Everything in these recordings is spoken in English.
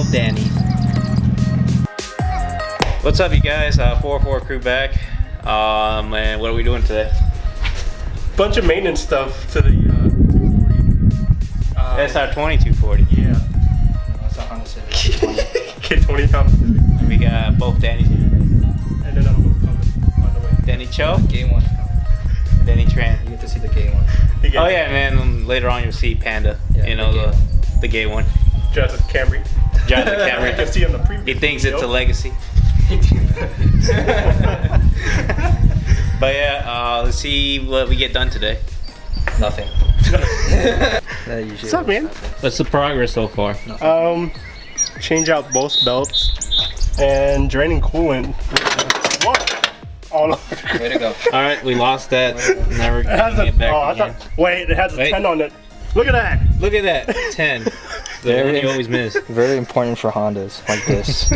both Danny's. What's up, you guys? 404 crew back. And what are we doing today? Bunch of maintenance stuff to the 240. SR20 240. Yeah. That's a Honda Civic. K20 Honda Civic. We got both Danny's here. And then I'm coming on the way. Danny Cho, Gay one. Danny Tran. You get to see the gay one. Oh yeah, and then later on you'll see Panda. Yeah, you know, the gay one. Drives a Camry. Drives the You Camry. can see on the preview. He thinks it's a legacy. But yeah, let's see what we get done today. Nothing. What's up, man? What's the progress so far? Change out both belts and draining coolant. What? All over. Way to go. All right, we lost that. Never It has getting it back again. Wait, it has a Wait. 10 on it. Look at that. Look at that, 10. The one you always miss. Very important for Hondas like this.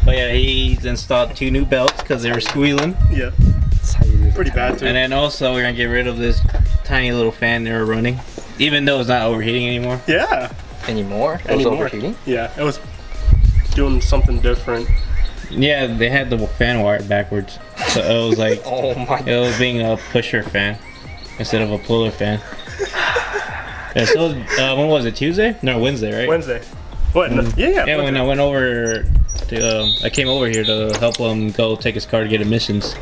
But yeah, he's installed 2 new belts because they were squealing. Yeah. That's how you do it. Pretty bad too. And then also we're gonna get rid of this tiny little fan they were running, even though it's not overheating anymore. Yeah. Anymore? It was overheating? Yeah, it was doing something different. Yeah, they had the fan wired backwards, so it was like Oh my god. it was being a pusher fan instead of a puller fan. Yeah, so when was it? Tuesday? No, Wednesday, right? Wednesday. What? Yeah. Yeah, when I went over to, I came over here to help him go take his car to get emissions.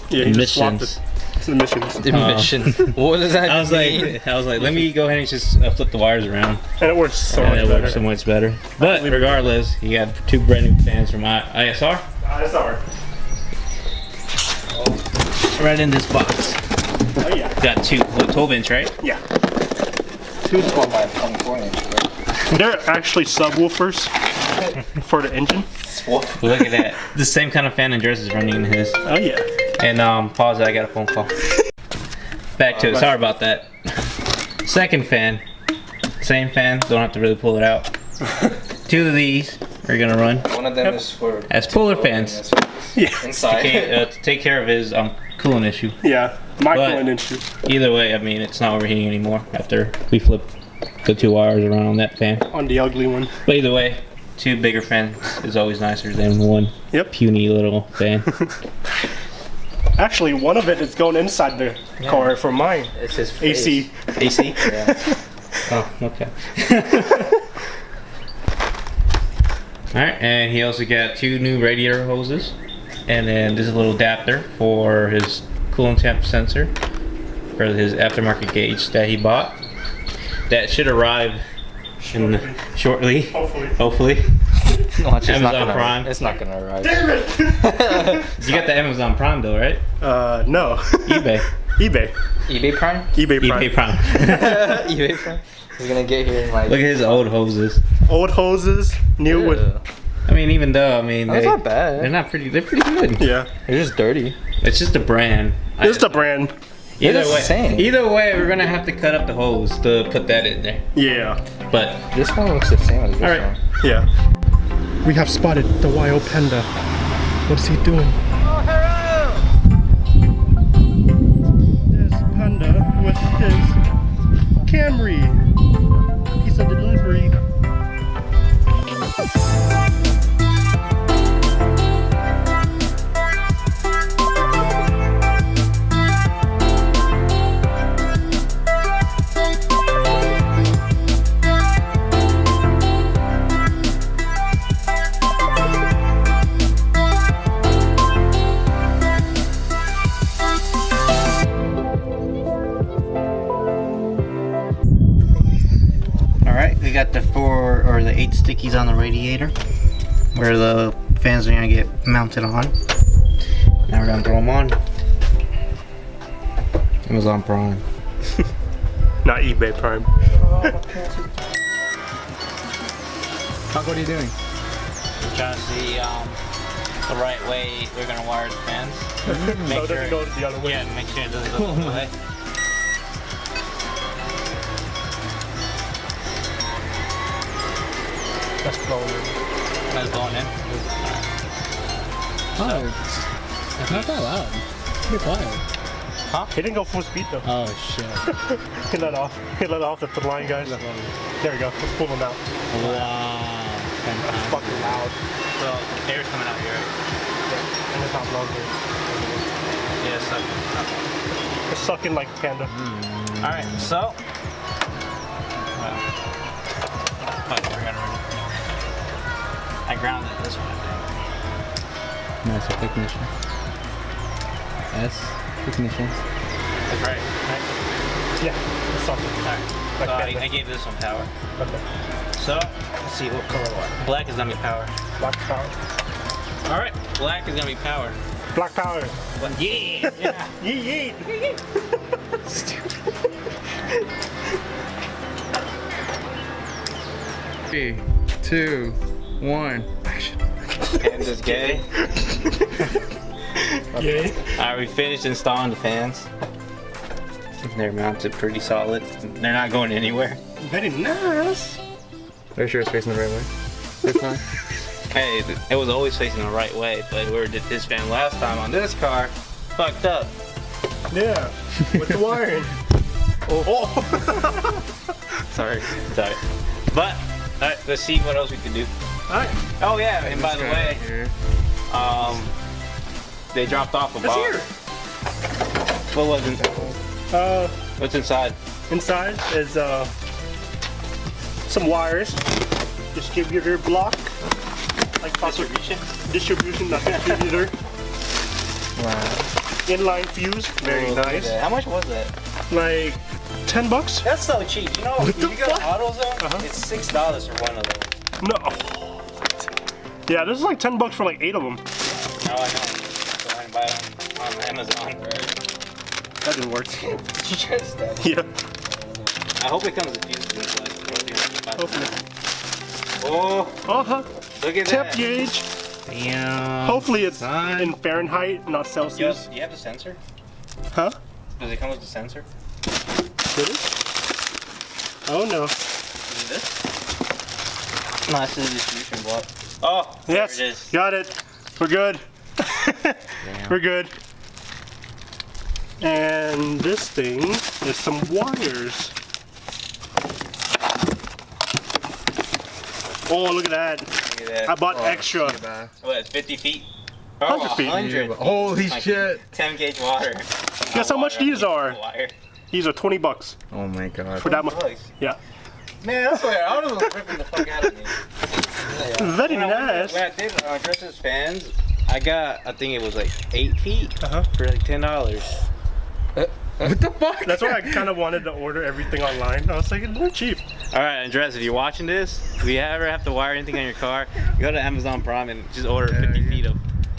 Yeah, he just swapped Emissions. it. It's emissions. Emission. What does that I was mean? like, let me go ahead and just flip the wires around. And it works so And much it better. works so much better. But regardless, he got 2 brand new fans from ISR. That's alright. Right in this box. Oh yeah. Got 2, 12-inch, right? Yeah. 212 by 24 inch, right? They're actually subwoofers for the engine. Look at that. The same kind of fan Andres is running in his. Oh yeah. And pause it, I got a phone call. Back to it, sorry about that. Second fan, same fan, don't have to really pull it out. 2 of these are gonna run One of them is for as puller fans Yeah. inside. to take care of his coolant issue. Yeah. My But- coolant issue. Either way, I mean, it's not overheating anymore after we flip the 2 wires around on that fan. On the ugly one. But either way, 2 bigger fans is always nicer than 1 Yep. puny little fan. Actually, one of it is going inside the car for mine. It's his face. AC. AC? Yeah. Oh, okay. Alright, and he also got 2 new radiator hoses. And then this little adapter for his coolant temp sensor for his aftermarket gauge that he bought. That should arrive shortly. Hopefully. Watch, it's not Amazon gonna, Prime. It's not gonna arrive. Damn it! You got the Amazon Prime though, right? No. eBay. eBay. eBay Prime? eBay Prime. eBay Prime. eBay Prime? He's gonna get here in like... Look at his old hoses. Old hoses, new with. I mean, even though, I mean, That's not bad. they're not pretty, they're pretty good. Yeah. They're just dirty. It's just a brand. It's the brand. Either the way, same. either way, we're gonna have to cut up the hose to put that in there. Yeah. But This one looks the same as this Alright. one. Yeah. We have spotted the YO Panda. What is he doing? This Panda with his Camry. Piece of delivery. we got the 4 or the 8 stickies on the radiator where the fans are gonna get mounted on. Now we're gonna throw them on. Amazon Prime. Not eBay Prime. What are you doing? We're trying to see the right way we're gonna wire the fans. So it doesn't go the other way. Yeah, make sure it doesn't go the other way. That's blowing in. That's going in. Oh, it's not that loud. Pretty quiet. He didn't go full speed though. Oh shit. He let off. He let off the line, guys. There we go. Let's pull him out. Wow. 10 That's times. fucking loud. So air's coming out here, right? Yeah. And it's not loud here. Yeah, it's sucking. It's sucking like a panda. Alright, so. Fuck, I forgot already. I grounded this one, I think. Master technician. S. Technicians. That's right. Yeah, it's sucking. Alright. Like So panda. I gave this one power. Okay. So, let's see what color what. Black is gonna be power. Black power. Alright, black is gonna be power. Black power. But yeah! Yeah! Yeet yeet. 3, 2, 1. Action. Panda's gay. Yay. Alright, we finished installing the fans. They're mounted pretty solid. They're not going anywhere. Very nice. Are you sure it's facing the right way? This time? Hey, it was always facing the right way, but whoever did this fan last time on this car fucked up. Yeah. With the wiring. Oh. Sorry. But, alright, let's see what else we can do. Alright. Oh yeah, and by the way, they dropped off a It's box. here. What was it? What's inside? Inside is some wires. Distributor block. Like distribution, not distributor. Wow. Inline fuse. Very nice. How much was that? Like $10? That's so cheap. You know, What if the you go to fuck? AutoZone, it's $6 for one of those. No. Yeah, this is like $10 for like 8 of them. No, I know. So I can buy them on Amazon. That didn't work. Just that. Yeah. I hope it comes with fuses. Like, Hopefully. oh, Uh-huh. look at Temp that. gauge. Damn. Hopefully it's son. in Fahrenheit, not Yo, Celsius. do you have the sensor? Huh? Does it come with the sensor? Did it? Oh no. Is it this? No, that's the distribution block. Oh, Yes. there it is. Got it. We're good. We're good. And this thing is some wires. Oh, look at that. Look at that. I bought extra. What, it's 50 feet? 100 feet. 100 feet. Holy Like shit. 10 gauge water. Guess how much these are? Wire. These are $20 Oh my god. for that much. Bucks. Yeah. Man, I swear, I was ripping the fuck out of me. Very When nice. I did Dresses fans, I got, I think it was like 8 feet Uh-huh. for like $10. What the fuck? That's why I kind of wanted to order everything online. I was like, they're cheap. All right, Andres, if you're watching this, if you ever have to wire anything on your car, go to Amazon Prime and just order 50 feet of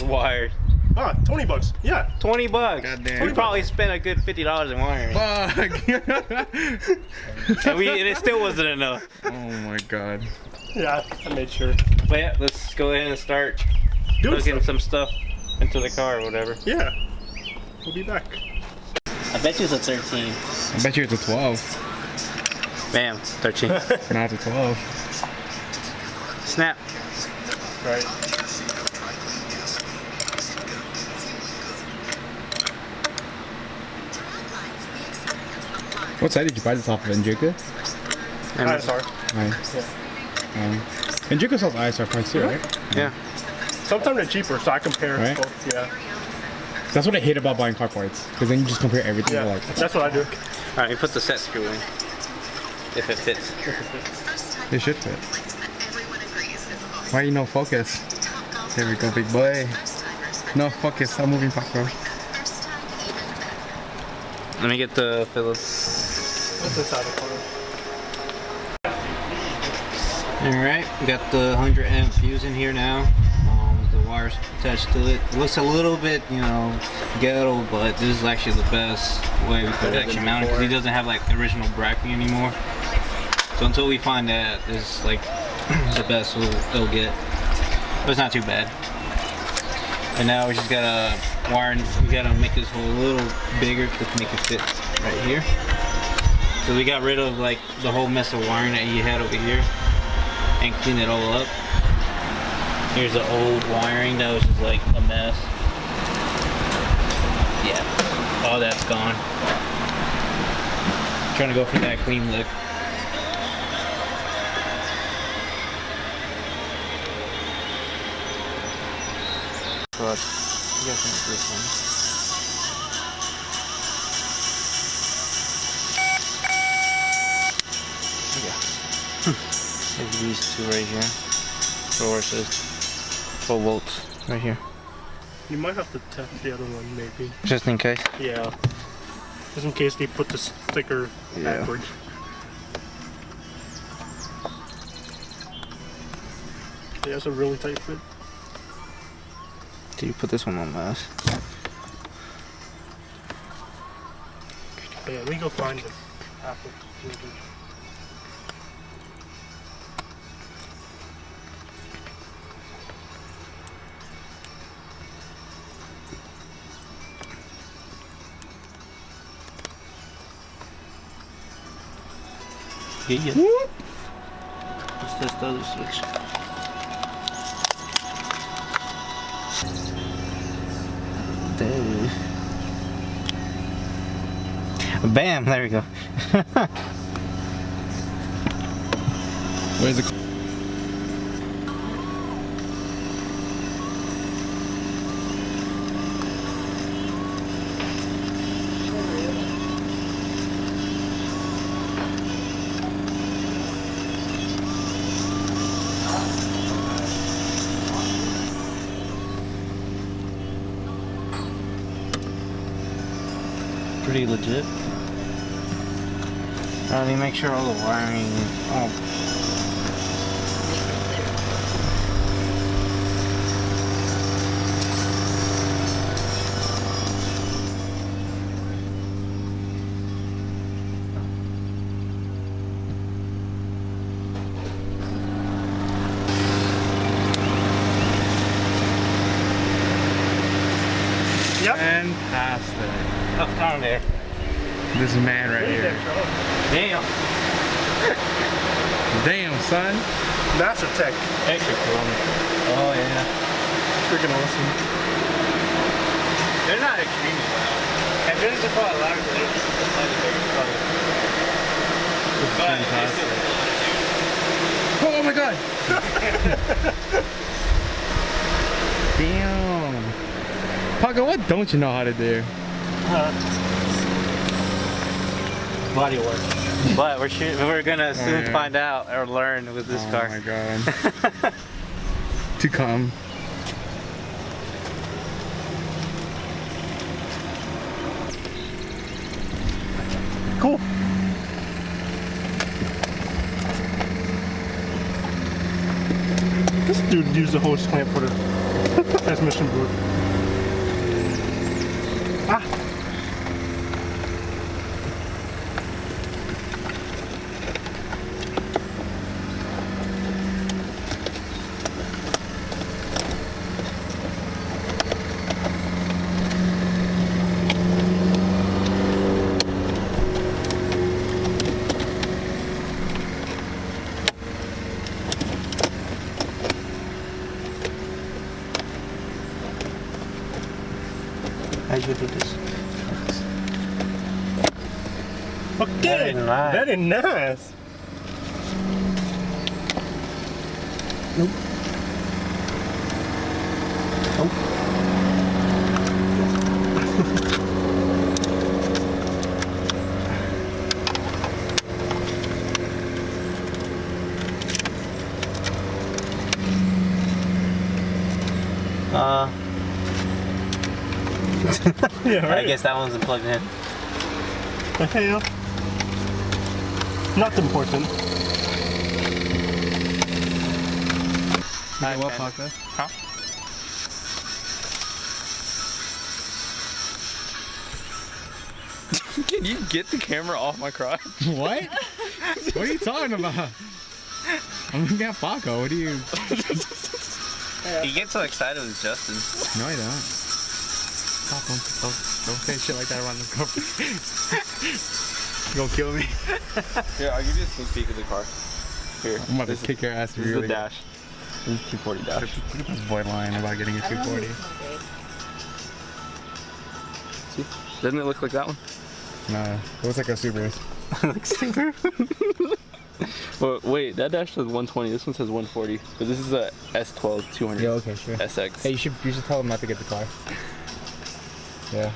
wire. Ah, $20. Yeah. $20. Goddamn. We probably spent a good $50 in wiring. Fuck. And it still wasn't enough. Oh my god. Yeah, I made sure. But yeah, let's go ahead and start Doing looking stuff. some stuff into the car or whatever. Yeah. We'll be back. I bet you it's a 13. I bet you it's a 12. Bam, 13. Not a 12. Snap. Right. What side did you buy this off of, Enjika? ISR. Enjika sells ISR parts too, right? Yeah. Sometimes they're cheaper, so I compare Right. both. Yeah. That's what I hate about buying car parts, because then you just compare everything. Yeah. Like, That's what I do. All right, you put the set screw in. If it fits. it should fit. Why you no focus? Here we go, big boy. No focus, stop moving popcorn. Let me get the Phillips. What's inside the car? Alright, we got the 100 amp fuse in here now. With the wires attached to it. It looks a little bit, you know, ghetto, but this is actually the best way we could actually mount it because he doesn't have like the original bracking anymore. So until we find that, this is like the best it'll get. But it's not too bad. And now we just gotta wire, we gotta make this hole a little bigger to make it fit right here. So we got rid of like the whole mess of wiring that he had over here and clean it all up. Here's the old wiring that was just like a mess. Yeah, all that's gone. Trying to go for that clean look. but I guess it's this one. Okay. It's these two right here. Sources. 12 volts right here. You might have to test the other one, maybe. Just in case. Yeah. Just in case they put the sticker backwards. Yeah, it's a really tight fit. Do you put this one on last? Yeah, we go find the Apple. Yeah. Let's test the other switch. There. Bam! There we go. Where's the? Pretty legit. Let me make sure all the wiring is all. Yep. Fantastic. Up down there. This man right here. Damn. Damn, son. NASA Tech. Extra cool. Oh yeah. Freaking awesome. They're not extremely loud. And this is quite loud because they're slightly bigger color. But Oh my god! Damn. Paco, what don't you know how to do? body work. But we're gonna soon yeah. find out or learn with this car. Oh my god. To come. Cool. This dude used the hose clamp for the transmission boot. Ah! How you do this? Okay, nice. very nice. Nope. Nope. Yeah, right. I guess that one's plugged in. The hell? Not important. Hi, what podcast? Huh? Can you get the camera off my crotch? What? What are you talking about? I'm looking at Paco. What do you? You get so excited with Justin. No, I don't. Stop! Don't say shit like that around the girlfriend. You gonna kill me? Here, I'll give you a sneak peek of the car. Here. I'm about to kick your ass This really. is the dash. This is 240 dash. Look at this boy lying about getting a 240. See? Doesn't it look like that one? Nah, it looks like a Subaru. Like Subaru. But wait, that dash says 120. This one says 140. But this is a S12 200. Yeah, okay, sure. SX. Hey, you should tell him not to get the car. Yeah.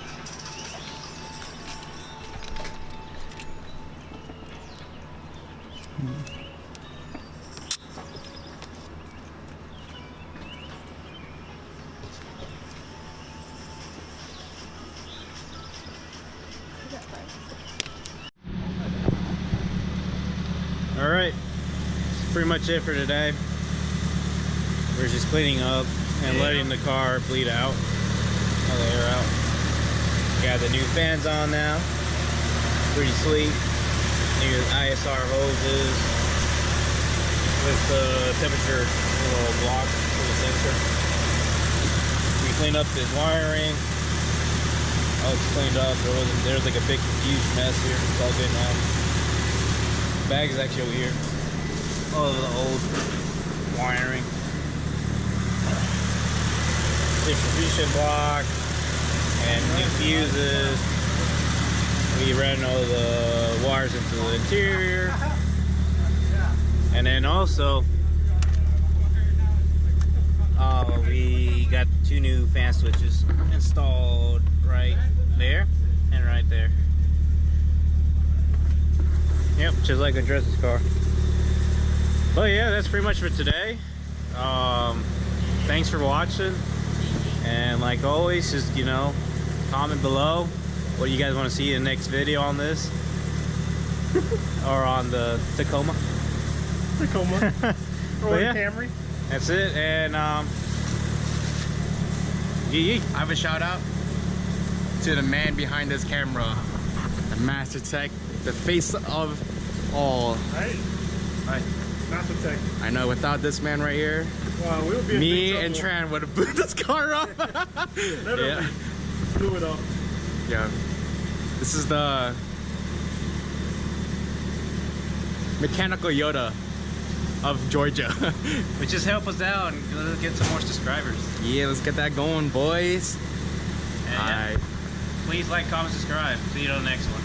All right, that's pretty much it for today. We're just cleaning up and letting the car bleed out, all the air out. Got the new fans on now, pretty sweet. New ISR hoses with the temperature little block for the sensor. We cleaned up this wiring. All it's cleaned up. There's like a big huge mess here. It's all good now. Bag is actually over here. All of the old wiring. Distribution block and new fuses. We ran all the wires into the interior. And then also we got 2 new fan switches installed right there and right there. Yep, just like Andres' car. But yeah, that's pretty much for today. Thanks for watching. And like always, just, you know, comment below what you guys want to see in the next video on this. Or on the Tacoma. Or yeah, Camry. that's it. And yee. I have a shout out to the man behind this camera, the Master Tech, the face of all. Right? Right. Master Tech. I know, without this man right here, Wow, we would be in me big and trouble. Tran would have blew this car up. Literally. Yeah. Blew it up. Yeah. This is the mechanical Yoda of Georgia. But just help us out and let's get some more subscribers. Yeah, let's get that going, boys. And yeah, please like, comment, subscribe. See you on the next one.